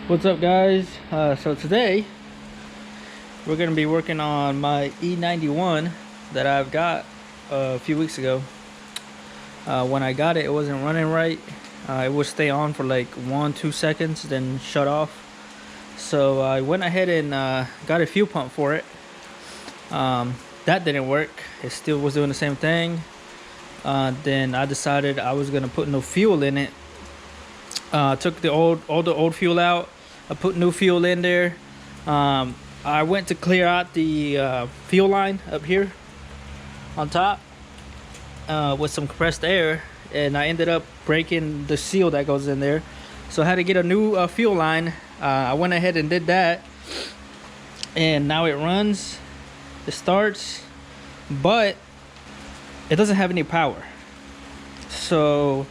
What's up, guys? So today we're gonna be working on my E91 that I've got a few weeks ago. When I got it, it wasn't running right. It would stay on for like 1-2 seconds, then shut off. So I went ahead and got a fuel pump for it. That didn't work. It still was doing the same thing. Then I decided I was gonna put no fuel in it. Took all the old fuel out. I put new fuel in there. I went to clear out the fuel line up here on top with some compressed air, and I ended up breaking the seal that goes in there. So I had to get a new fuel line. I went ahead and did that, and now it runs. It starts, but it doesn't have any power. So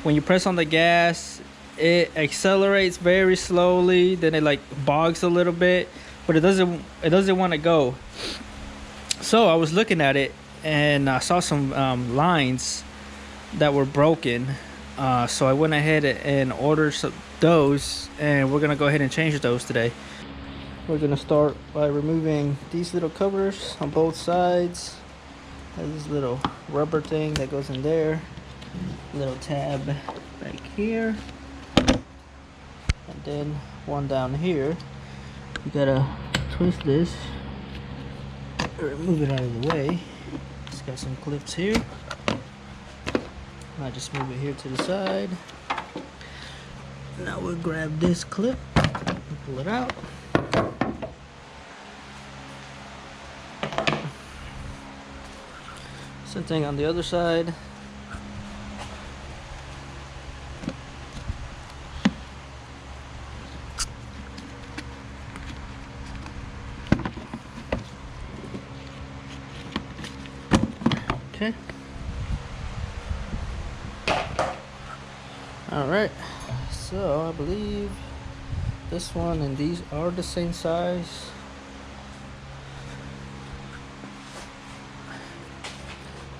when you press on the gas, it accelerates very slowly, then it like bogs a little bit, but it doesn't want to go. So I was looking at it and I saw some lines that were broken. So I went ahead and ordered those, and we're gonna go ahead and change those today. We're gonna start by removing these little covers on both sides. There's this little rubber thing that goes in there, little tab back here, and then one down here. You gotta twist this, remove it out of the way. It's got some clips here. I just move it here to the side. Now we'll grab this clip and pull it out. Same thing on the other side. Okay. All right. So I believe this one and these are the same size.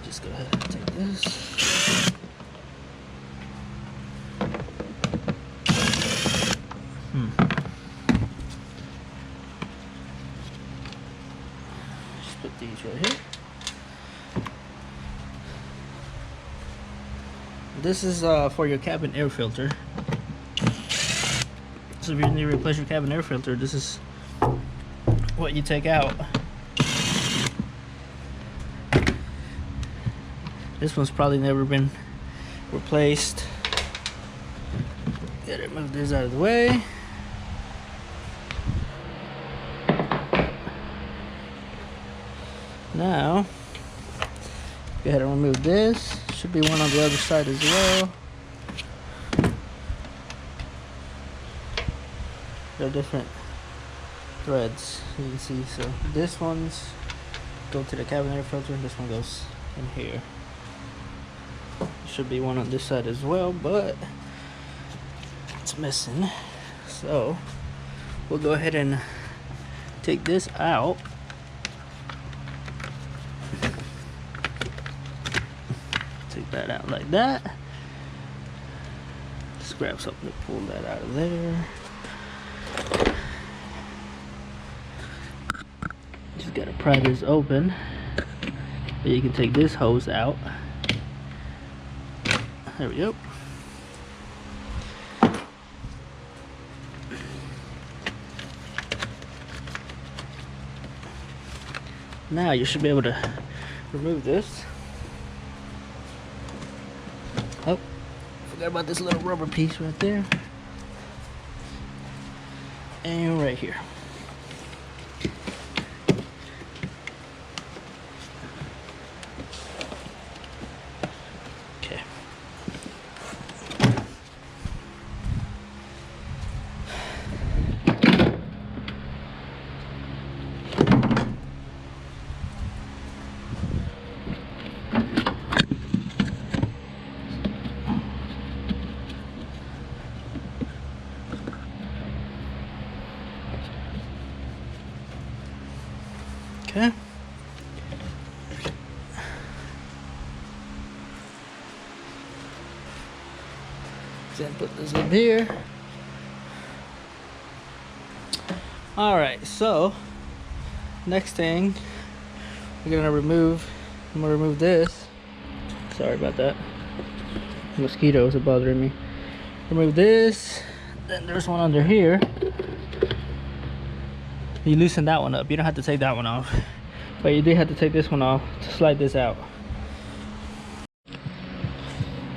Just go ahead and take this. Just put these right here. This is for your cabin air filter. So if you need to replace your cabin air filter, this is what you take out. This one's probably never been replaced. Gotta move this out of the way. Now, go ahead and remove this. Should be one on the other side as well. They're different threads, you can see. So this one's go to the cabin air filter, this one goes in here. Should be one on this side as well, but it's missing. So we'll go ahead and take this out. Take that out like that. Just grab something to pull that out of there. Just gotta pry this open. But you can take this hose out. There we go. Now you should be able to remove this. Oh, forgot about this little rubber piece right there. And right here. Okay. Okay. Then put this up here. All right, so next thing I'm gonna remove this. Sorry about that. Mosquitoes are bothering me. Remove this. Then there's one under here. You loosen that one up. You don't have to take that one off, but you do have to take this one off to slide this out.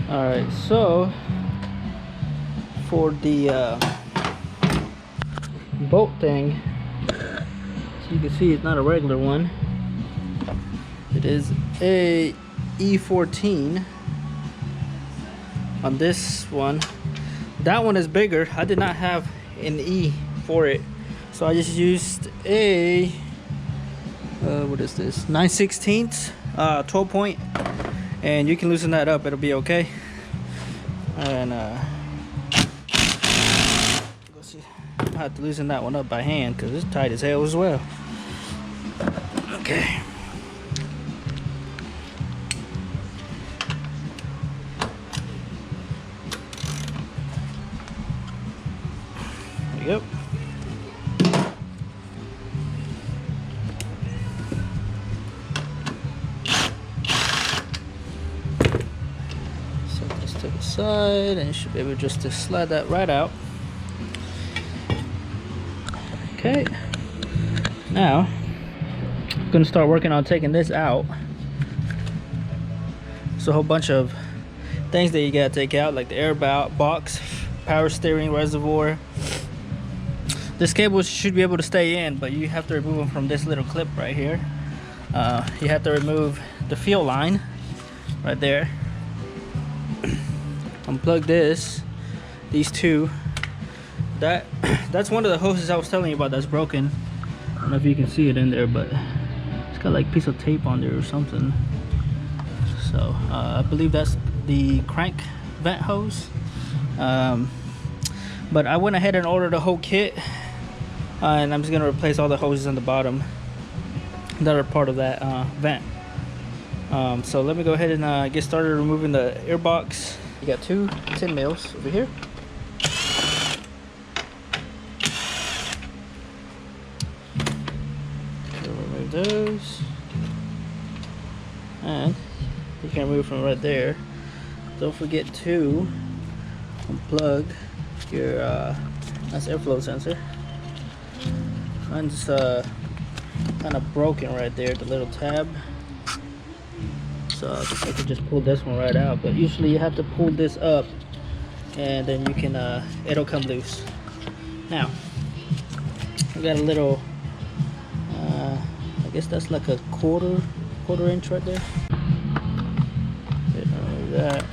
All right, so for the bolt thing, so you can see it's not a regular one. It is a E14 on this one. That one is bigger. I did not have an E for it, so I just used a what is this, 9/16 12 point, and you can loosen that up, it'll be okay. And let's see, I have to loosen that one up by hand because it's tight as hell as well. Okay. There we go. Set this to the side, and you should be able just to slide that right out. Okay. Now, I'm gonna start working on taking this out. It's a whole bunch of things that you gotta take out, like the air box, power steering reservoir. This cable should be able to stay in, but you have to remove them from this little clip right here. You have to remove the fuel line right there. Unplug these two. That's one of the hoses I was telling you about that's broken. I don't know if you can see it in there, but it's got like a piece of tape on there or something. So I believe that's the crank vent hose. But I went ahead and ordered a whole kit, and I'm just gonna replace all the hoses on the bottom that are part of that vent. So let me go ahead and get started removing the air box. You got 2 10 mils over here. So remove those, and you can remove from right there. Don't forget to unplug your that's airflow sensor. Mine's kind of broken right there, the little tab. So I could just pull this one right out, but usually you have to pull this up, and then you can it'll come loose. Now we got a little I guess that's like a quarter inch right there. Remove that.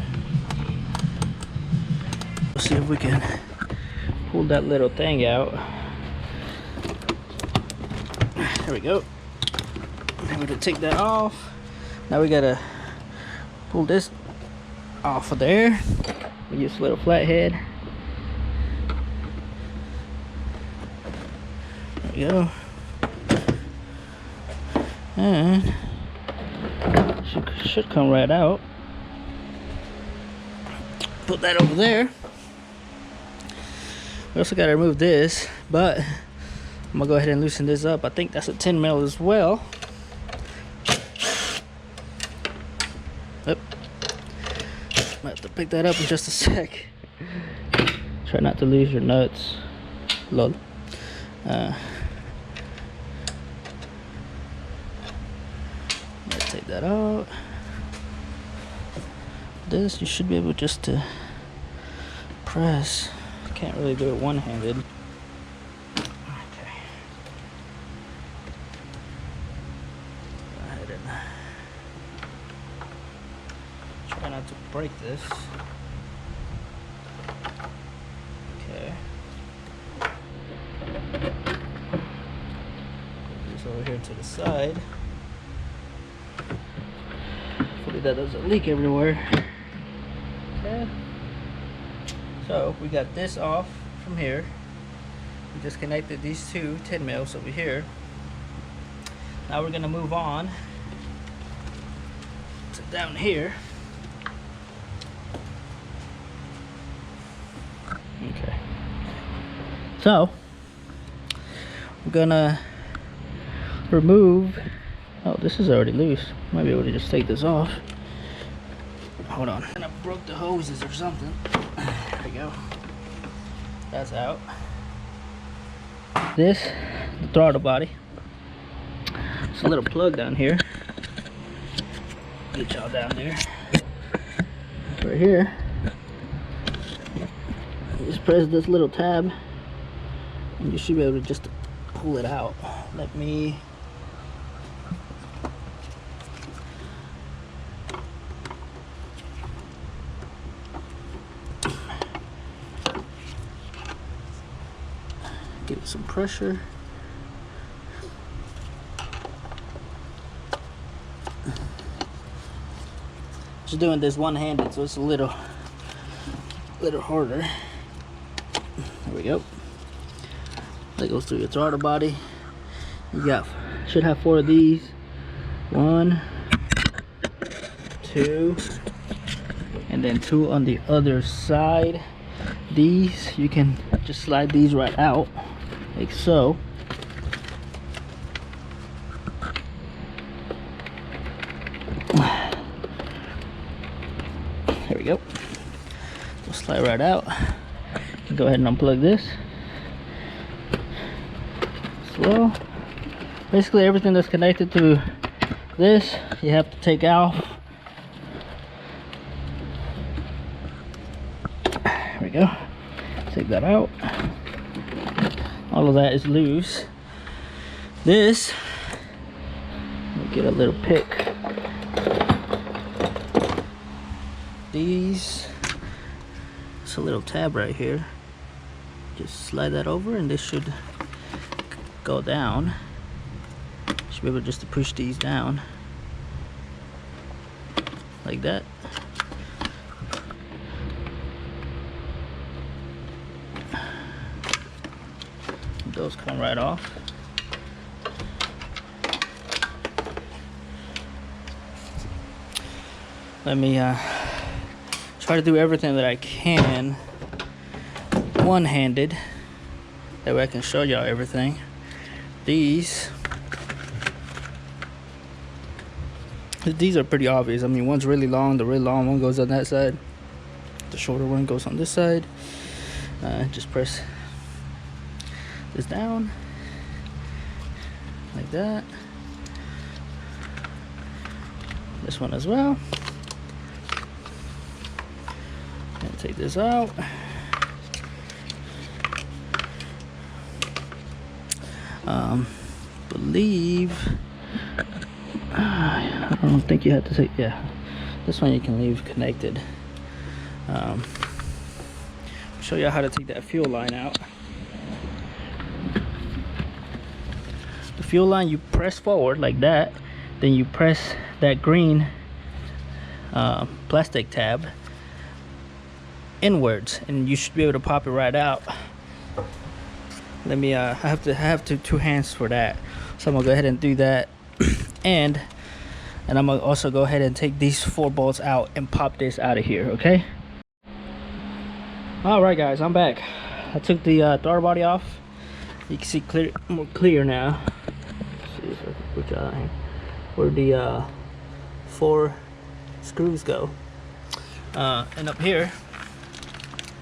Let's see if we can pull that little thing out. There we go. I'm going to take that off. Now we gotta pull this off of there. We use a little flathead. There we go. And should come right out. Put that over there. We also got to remove this, but I'm gonna go ahead and loosen this up. I think that's a 10 mil as well. Yep. Might have to pick that up in just a sec. Try not to lose your nuts. Lol. Let's take that out. This you should be able just to press. Can't really do it one-handed. Okay. Go ahead and try not to break this. Okay. Put this over here to the side. Hopefully that doesn't leak everywhere. Okay. So we got this off from here. We disconnected these two 10 mils over here. Now we're gonna move on to down here. Okay. So I'm gonna remove. Oh, this is already loose. Might be able to just take this off. Hold on. And I broke the hoses or something. There we go. That's out. This, the throttle body. It's a little plug down here. Get y'all down there. Right here. Just press this little tab, and you should be able to just pull it out. Let me. Give it some pressure. Just doing this one-handed, so it's a little harder. There we go. That goes through your throttle body. You got should have 4 of these. 1, 2, and then 2 on the other side. These you can just slide these right out like so. There we go. We'll slide right out. Go ahead and unplug this as well. Basically everything that's connected to this you have to take out. There we go. Take that out. All of that is loose. This, let me get a little pick. These, it's a little tab right here. Just slide that over and this should go down. Should be able just to push these down like that. Those come right off. Let me try to do everything that I can one-handed. That way I can show y'all everything. These are pretty obvious. I mean, one's really long. The really long one goes on that side. The shorter one goes on this side. Just press this down like that. This one as well. And take this out. Believe I don't think you have to take, yeah, this one you can leave connected. Show you how to take that fuel line out. The fuel line, you press forward like that, then you press that green plastic tab inwards, and you should be able to pop it right out. Let me I have two hands for that, so I'm gonna go ahead and do that. and I'm gonna also go ahead and take these 4 bolts out and pop this out of here. Okay, all right guys, I'm back. I took the throttle body off. You can see more clear now. Let's see if I can put you out here where the 4 screws go, and up here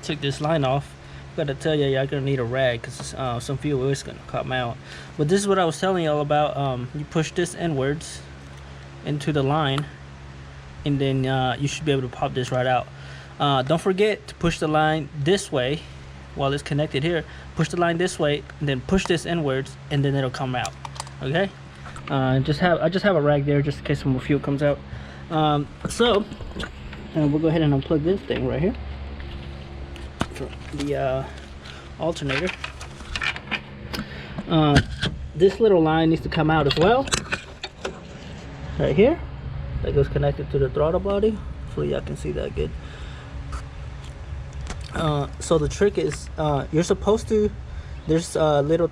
took this line off. Gotta tell you, y'all gonna need a rag because some fuel is gonna come out. But this is what I was telling y'all about. You push this inwards into the line, and then you should be able to pop this right out. Don't forget to push the line this way while it's connected here. Push the line this way, and then push this inwards, and then it'll come out. Okay. I just have a rag there just in case some more fuel comes out. So we'll go ahead and unplug this thing right here. The alternator. This little line needs to come out as well, right here. That goes connected to the throttle body. Hopefully y'all can see that good. So the trick is you're supposed to, there's a little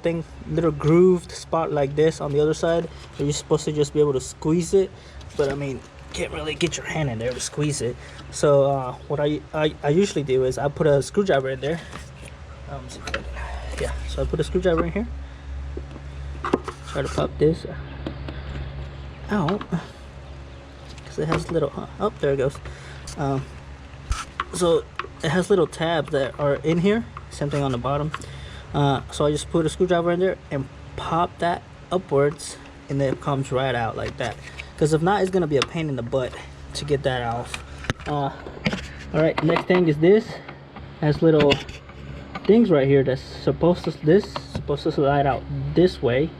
grooved spot like this on the other side, and you're supposed to just be able to squeeze it, but I mean, can't really get your hand in there to squeeze it. So what I usually do is I put a screwdriver in there. Yeah, so I put a screwdriver in here, try to pop this out because it has little oh, there it goes. So it has little tabs that are in here, same thing on the bottom. So I just put a screwdriver in there and pop that upwards, and then it comes right out like that, because if not, it's gonna be a pain in the butt to get that off. All right, next thing is this. It has little things right here that's supposed to slide out this way,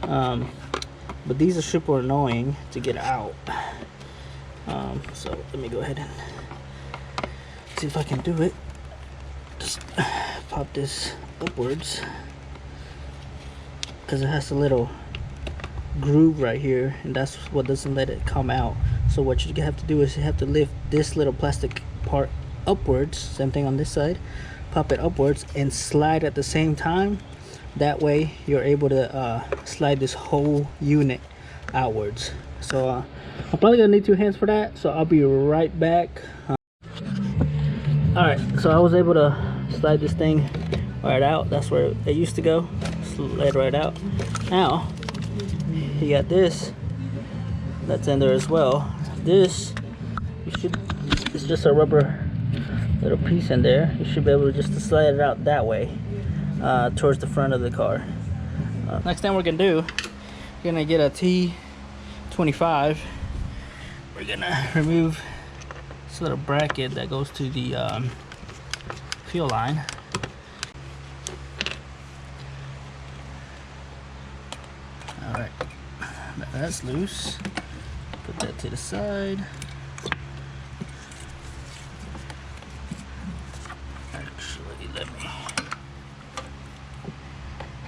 but these are super annoying to get out. So let me go ahead and see if I can do it. Just pop this upwards because it has a little groove right here, and that's what doesn't let it come out. So what you have to do is you have to lift this little plastic part upwards, same thing on this side, pop it upwards and slide at the same time. That way you're able to slide this whole unit outwards. So I'm probably gonna need 2 hands for that, so I'll be right back. All right, so I was able to slide this thing right out. That's where it used to go, slide right out. Now you got this that's in there as well. This, it's just a rubber little piece in there. You should be able to just slide it out that way towards the front of the car. Next thing we're gonna do, we're gonna get a T25. We're gonna remove this little bracket that goes to the fuel line. All right, that's loose. Put that to the side. Actually, let me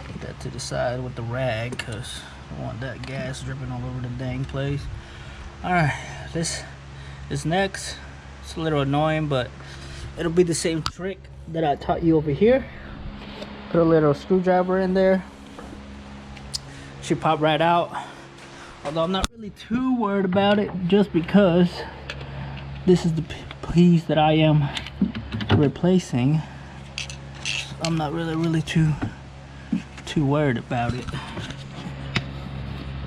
put that to the side with the rag, because I don't want that gas dripping all over the dang place. All right, this is next. It's a little annoying, but it'll be the same trick that I taught you over here. Put a little screwdriver in there. Should pop right out. Although I'm not really too worried about it, just because this is the piece that I am replacing. I'm not really too worried about it.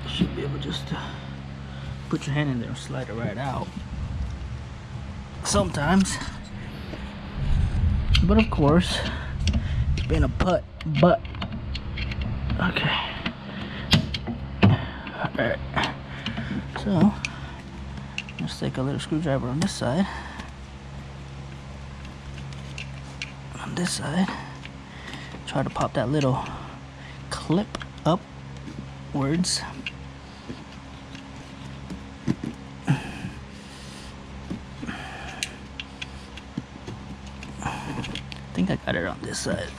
Should be able just to put your hand in there and slide it right out. Sometimes, but of course, it's been a putt. But okay. Alright, so let's take a little screwdriver on this side. On this side, try to pop that little clip upwards. I think I got it on this side.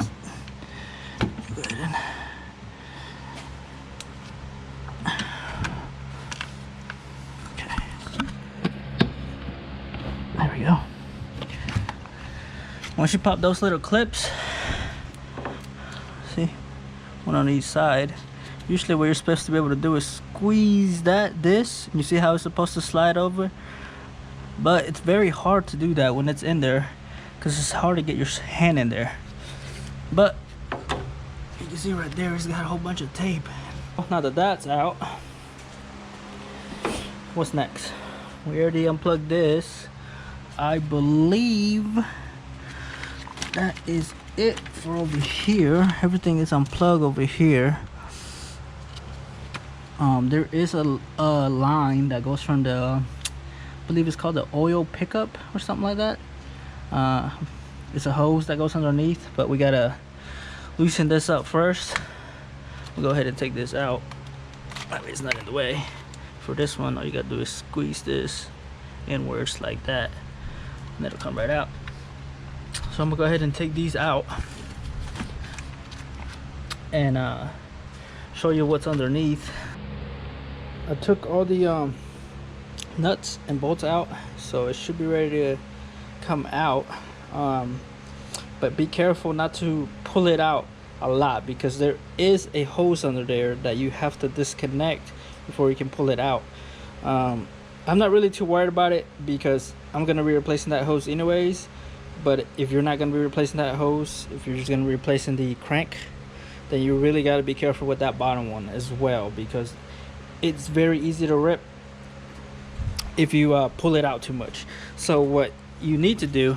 Go ahead and go. Once you pop those little clips, see, one on each side, usually what you're supposed to be able to do is squeeze this, and you see how it's supposed to slide over, but it's very hard to do that when it's in there, because it's hard to get your hand in there. But you can see right there, it's got a whole bunch of tape. Now that that's out, what's next? We already unplugged this. I believe that is it for over here. Everything is unplugged over here. There is a line that goes from the, I believe it's called the oil pickup or something like that. It's a hose that goes underneath, but we gotta loosen this up first. We'll go ahead and take this out. That way it's not in the way. For this one, all you gotta do is squeeze this inwards like that, and it'll come right out. So I'm gonna go ahead and take these out and show you what's underneath. I took all the nuts and bolts out, so it should be ready to come out, but be careful not to pull it out a lot, because there is a hose under there that you have to disconnect before you can pull it out. I'm not really too worried about it, because I'm gonna be replacing that hose anyways. But if you're not gonna be replacing that hose, if you're just gonna be replacing the crank then you really got to be careful with that bottom one as well, because it's very easy to rip if you pull it out too much. So what you need to do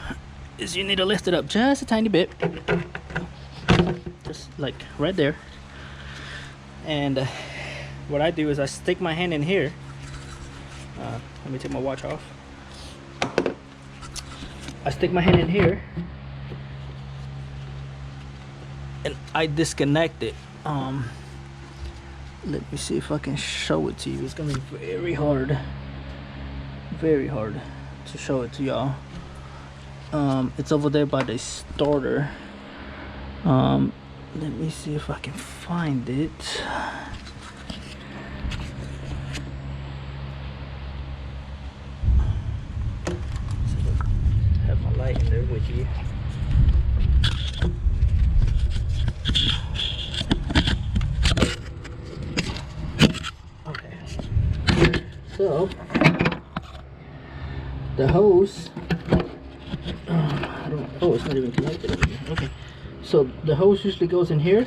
is you need to lift it up just a tiny bit, just like right there. And what I do is I stick my hand in here. Let me take my watch off. I stick my hand in here and I disconnect it. Let me see if I can show it to you. It's gonna be very hard to show it to y'all. It's over there by the starter. Let me see if I can find it. Have my light in there with you. Okay. So the hose. Oh, it's not even connected over here. Okay. So the hose usually goes in here.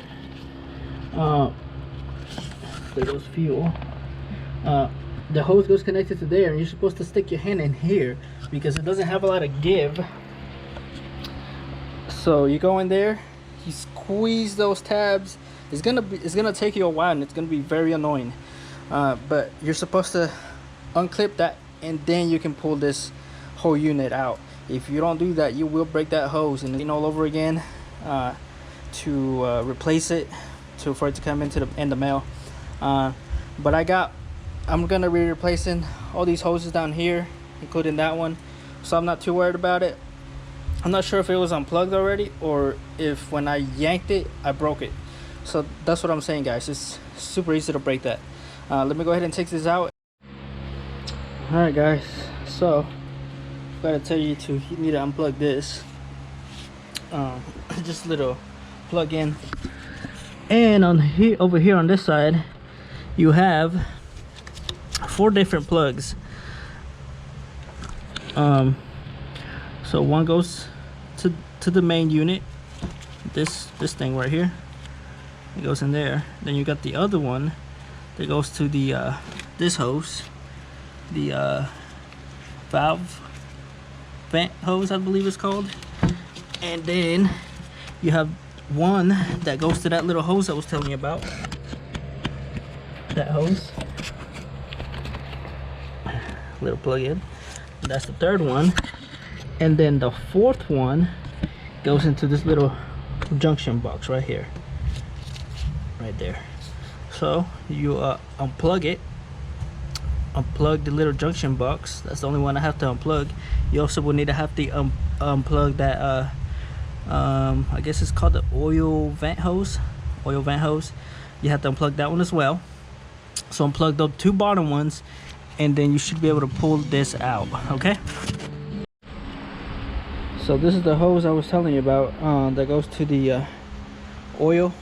There goes fuel. The hose goes connected to there, and you're supposed to stick your hand in here because it doesn't have a lot of give. So you go in there, you squeeze those tabs. It's gonna take you a while, and it's gonna be very annoying. But you're supposed to unclip that, and then you can pull this whole unit out. If you don't do that, you will break that hose and then all over again to replace it, for it to come into the mail. But I'm gonna be replacing all these hoses down here, including that one, so I'm not too worried about it. I'm not sure if it was unplugged already or if when I yanked it I broke it. So that's what I'm saying, guys. It's super easy to break that. Let me go ahead and take this out. All right, guys, so gotta tell you you need to unplug this. Just a little plug in, and over here on this side you have 4 different plugs. So one goes to the main unit, this thing right here, it goes in there. Then you got the other one that goes to the this hose, the valve vent hose, I believe it's called. And then you have one that goes to that little hose I was telling you about, that hose, little plug in. That's the 3rd one. And then the 4th one goes into this little junction box right here, right there. So you unplug it, unplug the little junction box. That's the only one I have to unplug. You also will need to have to unplug that I guess it's called the oil vent hose. You have to unplug that one as well. So unplug the 2 bottom ones, and then you should be able to pull this out. Okay, so this is the hose I was telling you about, that goes to the oil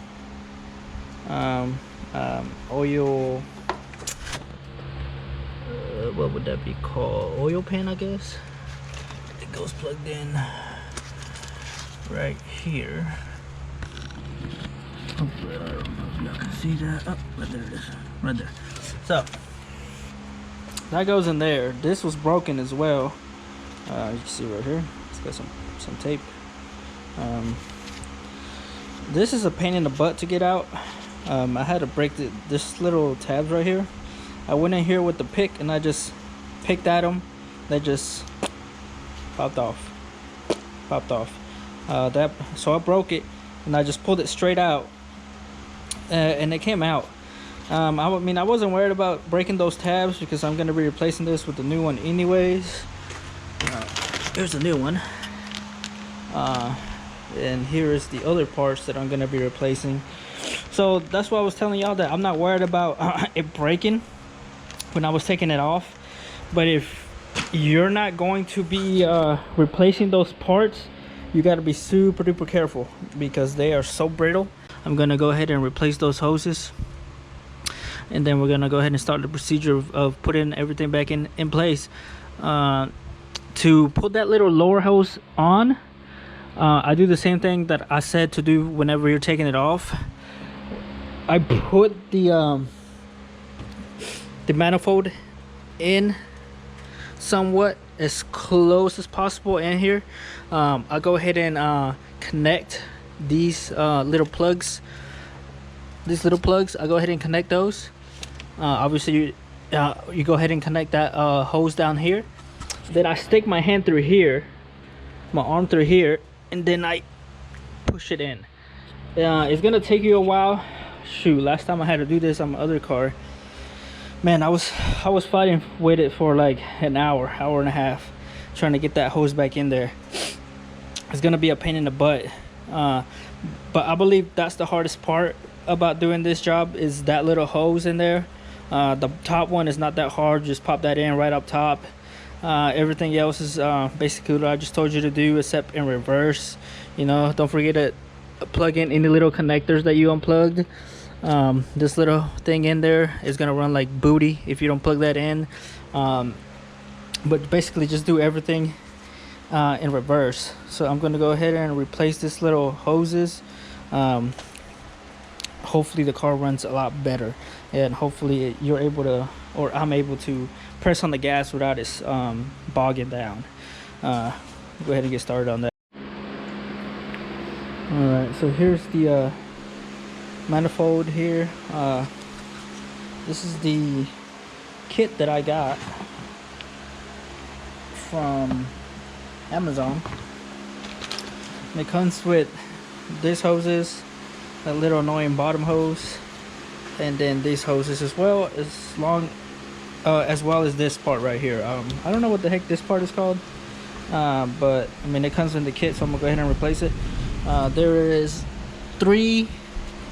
what would that be called? Oil pan, I guess. It goes plugged in right here. Hopefully, I don't know if y'all can see that. Oh, right there it is, right there. So that goes in there. This was broken as well. You can see right here. It's got some tape. This is a pain in the butt to get out. I had to break this little tabs right here. I went in here with the pick and I just picked at them. They just popped off. So I broke it and I just pulled it straight out, and it came out. I mean, I wasn't worried about breaking those tabs because I'm going to be replacing this with the new one anyways. Here's the new one, and here is the other parts that I'm going to be replacing. So that's why I was telling y'all that I'm not worried about it breaking when I was taking it off. But if you're not going to be replacing those parts, you got to be super duper careful because they are so brittle. I'm going to go ahead and replace those hoses, and then we're going to go ahead and start the procedure of putting everything back in place. To put that little lower hose on, I do the same thing that I said to do whenever you're taking it off. I put the manifold in somewhat as close as possible in here. I'll go ahead and connect these little plugs. I'll go ahead and connect those. Obviously you go ahead and connect that hose down here. Then I stick my hand through here, my arm through here, and then I push it in. It's gonna take you a while. Shoot, last time I had to do this on my other car, man, I was fighting with it for like an hour and a half, trying to get that hose back in there. It's gonna be a pain in the butt, but I believe that's the hardest part about doing this job, is that little hose in there. The top one is not that hard, just pop that in right up top. Everything else is basically what I just told you to do, except in reverse. You know, don't forget to plug in any little connectors that you unplugged. This little thing in there is gonna run like booty if you don't plug that in. But basically just do everything in reverse. So I'm gonna go ahead and replace this little hoses. Hopefully the car runs a lot better, and hopefully you're able to, or I'm able to, press on the gas without it bogging down. Go ahead and get started on that. Alright, so here's the manifold here. This is the kit that I got from Amazon. And it comes with these hoses, a little annoying bottom hose, and then these hoses as well as this part right here. I don't know what the heck this part is called, but I mean, it comes in the kit, so I'm gonna go ahead and replace it. There is 3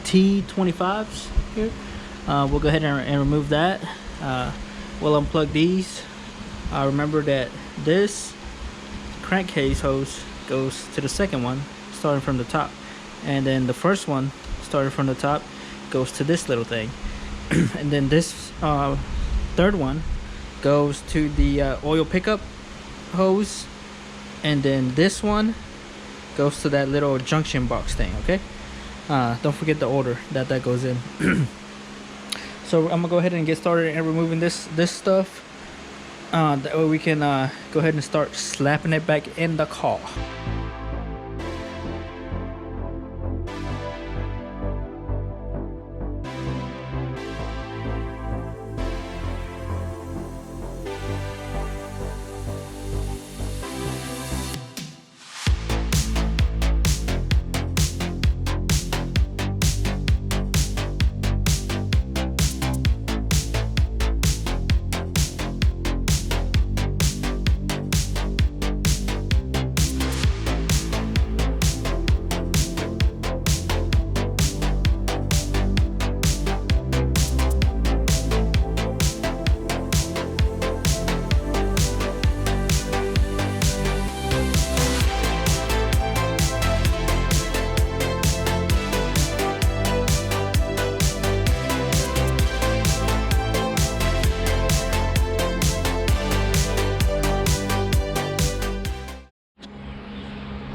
T25s here. We'll go ahead and remove that. We'll unplug these. Remember that this crankcase hose goes to the second one, starting from the top, and then the first one, starting from the top, goes to this little thing. And then this third one goes to the oil pickup hose, and then this one goes to that little junction box thing. Okay, don't forget the order that goes in. So I'm gonna go ahead and get started and removing this stuff. That way we can go ahead and start slapping it back in the car.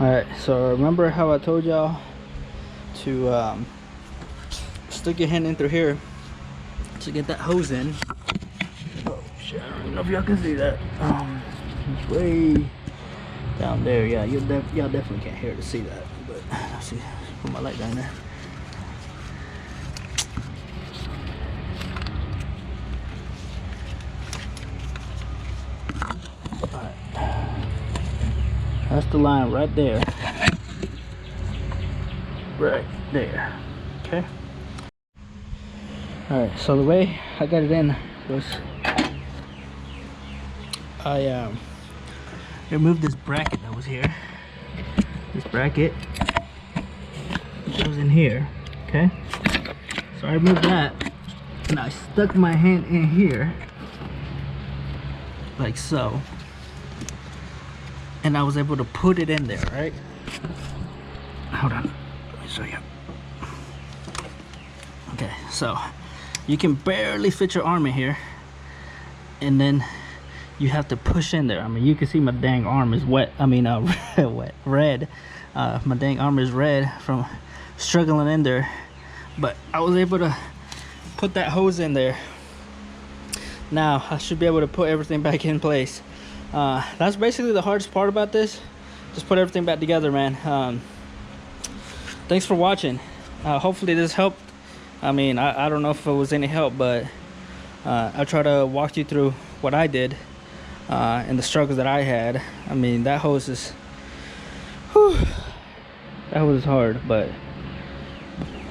Alright, so remember how I told y'all to stick your hand in through here to get that hose in. Oh shit, I don't know if y'all can see that. It's way down there. Yeah, y'all definitely can't hear to see that. But let's see, put my light down there. That's the line right there. Right there. Okay. Alright, so the way I got it in was I removed this bracket that was here. This bracket goes in here. Okay. So I removed that and I stuck my hand in here like so. And I was able to put it in there, right? Hold on, let me show you. Okay, so you can barely fit your arm in here, and then you have to push in there. I mean, you can see my dang arm is wet. I mean, red. My dang arm is red from struggling in there. but I was able to put that hose in there. Now I should be able to put everything back in place. That's basically the hardest part about this. Just put everything back together, man. Thanks for watching. Hopefully this helped. I mean, I don't know if it was any help, but I try to walk you through what I did and the struggles that I had. I mean, that hose is, whew, that was hard, but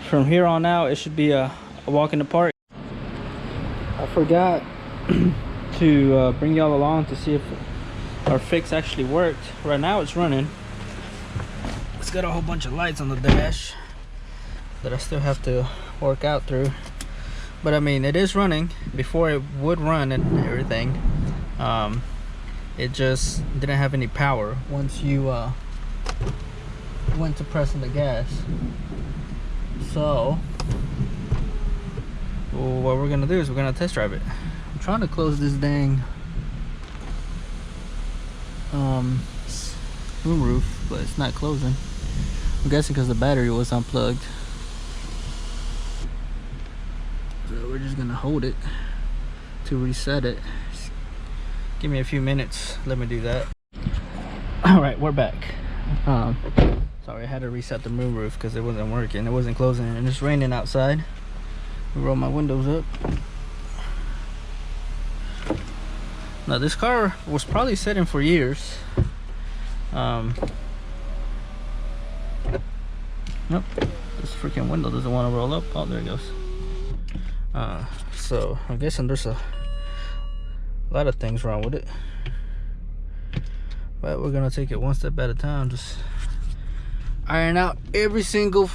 from here on out, it should be a walk in the park. I forgot to bring y'all along to see if our fix actually worked. Right now it's running. It's got a whole bunch of lights on the dash that I still have to work out through, but I mean, it is running. Before it would run and everything, it just didn't have any power once you went to pressing the gas. So what we're gonna do is we're gonna test drive it. I'm trying to close this dang room roof, but it's not closing. I'm guessing because the battery was unplugged. So we're just gonna hold it to reset it. Just give me a few minutes, let me do that. All right, we're back. Sorry, I had to reset the moon roof because it wasn't working. It wasn't closing, and it's raining outside. I roll my windows up. Now this car was probably sitting for years. Nope, this freaking window doesn't want to roll up. Oh, there it goes. So I'm guessing there's a lot of things wrong with it, but we're gonna take it one step at a time. Just iron out every single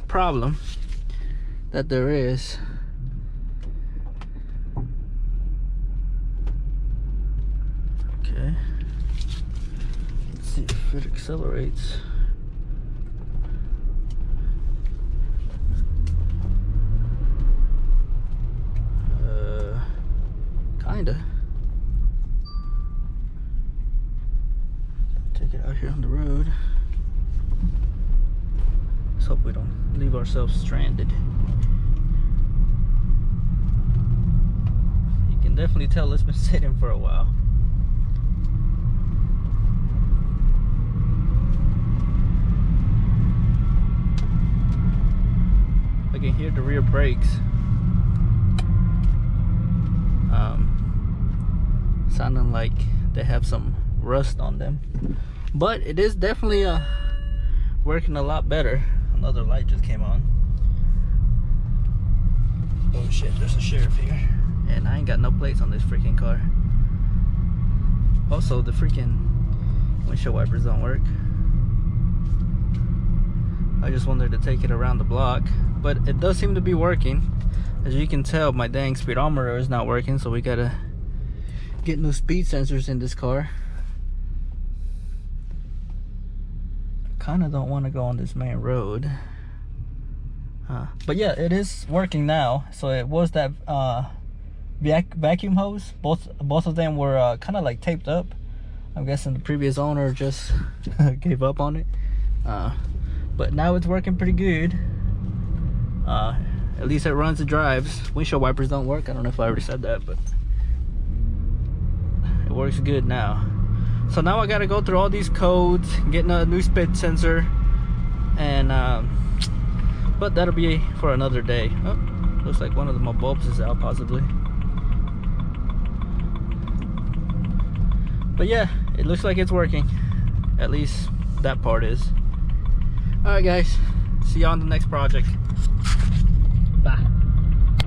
problem that there is. Okay, let's see if it accelerates. Kinda. Take it out here on the road. Let's hope we don't leave ourselves stranded. You can definitely tell it's been sitting for a while. I can hear the rear brakes sounding like they have some rust on them, but it is definitely working a lot better. Another light just came on. Oh shit, there's a sheriff here, and I ain't got no plates on this freaking car. Also, the freaking windshield wipers don't work. I just wanted to take it around the block, but it does seem to be working. As you can tell, my dang speedometer is not working, so we gotta get new speed sensors in this car. Kind of don't want to go on this main road, but yeah, it is working now. So it was that vacuum hose. Both of them were kind of like taped up. I'm guessing the previous owner just gave up on it, but now it's working pretty good. At least it runs and drives. Windshield wipers don't work. I don't know if I already said that, but it works good now. So now I gotta go through all these codes, getting a new speed sensor, and but that'll be for another day. Oh, looks like one of my bulbs is out, possibly. But yeah, it looks like it's working. At least that part is. All right, guys. See you on the next project. Bye.